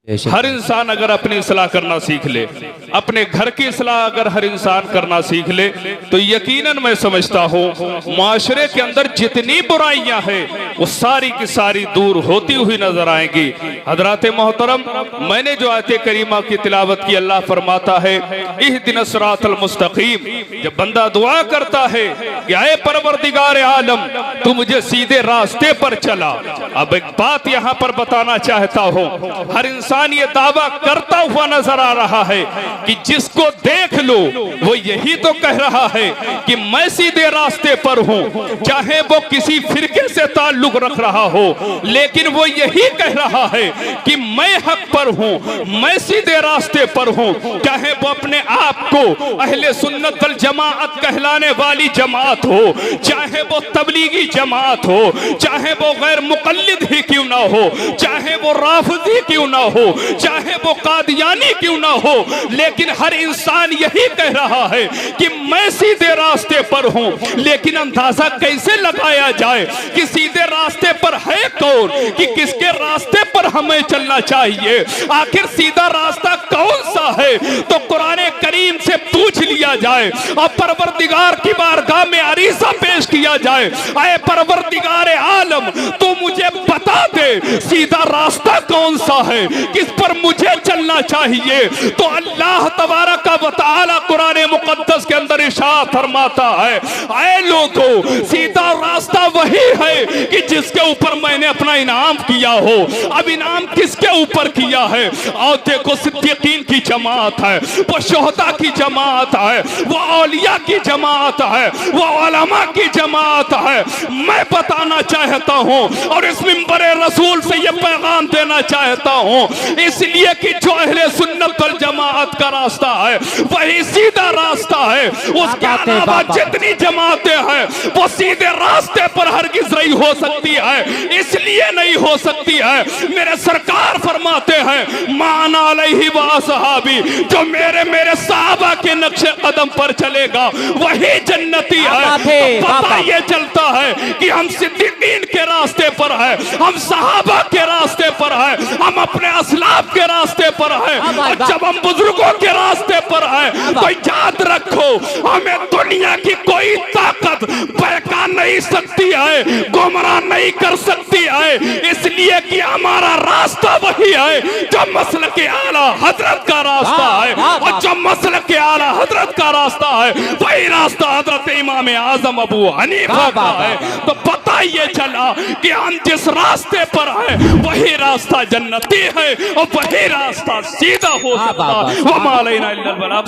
ہر انسان اگر اپنی اصلاح کرنا سیکھ لے، اپنے گھر کی اصلاح اگر ہر انسان کرنا سیکھ لے تو یقیناً میں سمجھتا ہوں معاشرے کے اندر جتنی برائیاں ہیں وہ ساری کی ساری دور ہوتی ہوئی نظر آئیں گی۔ حضرات محترم، میں نے جو آیت کریمہ کی تلاوت کی، اللہ فرماتا ہے اہدنا الصراط المستقیم۔ جب بندہ دعا کرتا ہے کہ اے پروردگار عالم تو مجھے سیدھے راستے پر چلا۔ اب ایک بات یہاں پر بتانا چاہتا ہوں، ہر انسان یہ دعویٰ کرتا ہوا نظر آ رہا ہے کہ جس کو دیکھ لو وہ یہی تو کہہ رہا ہے کہ میں سیدھے راستے پر ہوں، چاہے وہ کسی فرقے سے تعلق رکھ رہا ہو، لیکن وہ یہی کہہ رہا ہے کہ میں حق پر ہوں، میں سیدھے راستے پر ہوں، چاہے وہ اپنے آپ کو اہل سنت والجماعت کہلانے والی جماعت ہو، چاہے وہ تبلیغی جماعت ہو، چاہے وہ غیر مقلد ہی کیوں نہ ہو، چاہے وہ رافضی کیوں نہ ہو، چاہے وہ قادیانی کیوں نہ ہو، لیکن ہر انسان یہی کہہ رہا ہے کہ میں سیدھے راستے پر ہوں۔ لیکن اندازہ کیسے لگایا جائے کہ سیدھے راستے پر ہے کون، کہ کس کے راستے پر ہمیں چلنا چاہیے، آخر سیدھا راستہ کون سا ہے؟ تو قرآن کریم سے پوچھ لیا جائے اور پروردگار کی بارگاہ میں عریضہ پیش کیا جائے، اے پروردگار عالم تو مجھے بتا دے سیدھا راستہ کون سا ہے، کس پر مجھے چلنا چاہیے۔ تو اللہ تبارک و تعالی قرآن مقدس کے اندر ارشاد فرماتا ہے اے لوگو سیدھا راستہ وہی ہے کہ جس کے اوپر میں نے اپنا انعام کیا ہو۔ اب انعام کس کے اوپر کیا ہے؟ اور دیکھو صدیقین کی جماعت ہے، وہ شہداء کی جماعت ہے، وہ اولیاء کی جماعت ہے، وہ علماء کی جماعت ہے۔ میں بتانا چاہتا ہوں اور اس منبر رسول سے یہ پیغام دینا چاہتا ہوں، اس لیے کہ جو اہل سنت والجماعت کا راستہ ہے وہی سیدھا راستہ ہے۔ اس کے علاوہ جتنی جماعتیں ہیں وہ سیدھے راستے پر ہرگز نہیں ہو سکتی ہے، اس لیے نہیں ہو سکتی ہے، میرے سرکار فرماتے ہیں مان علیہ واصحابی، جو میرے صحابہ کے نقش قدم پر چلے گا وہی جنتی ہے۔ تو پتہ یہ چلتا ہے کہ ہم صدیقین کے راستے پر ہیں، ہم صحابہ کے راستے پر ہیں، ہم اپنے اسلاف کے راستے پر ہیں، اور جب ہم بزرگوں کے راستے پر ہیں تو یاد رکھو ہمیں دنیا کی کوئی طاقت بہکا نہیں سکتی ہے، گمراہ نہیں کر سکتی ہے، اس لیے کہ ہمارا راستہ وہی ہے جو مسلک اعلیٰ حضرت کا راستہ ہے، اور جو مسلک اعلیٰ حضرت کا راستہ ہے وہی راستہ حضرت امام اعظم ابو حنیفہ کا ہے۔ تو پتہ یہ چلا کہ ہم جس راستے پر ہیں وہی راستہ جنتی ہے اور وہی راستہ سیدھا ہو سکتا ہے۔ وَمَا عَلَيْنَا إِلَّا الْبَلَاغُ۔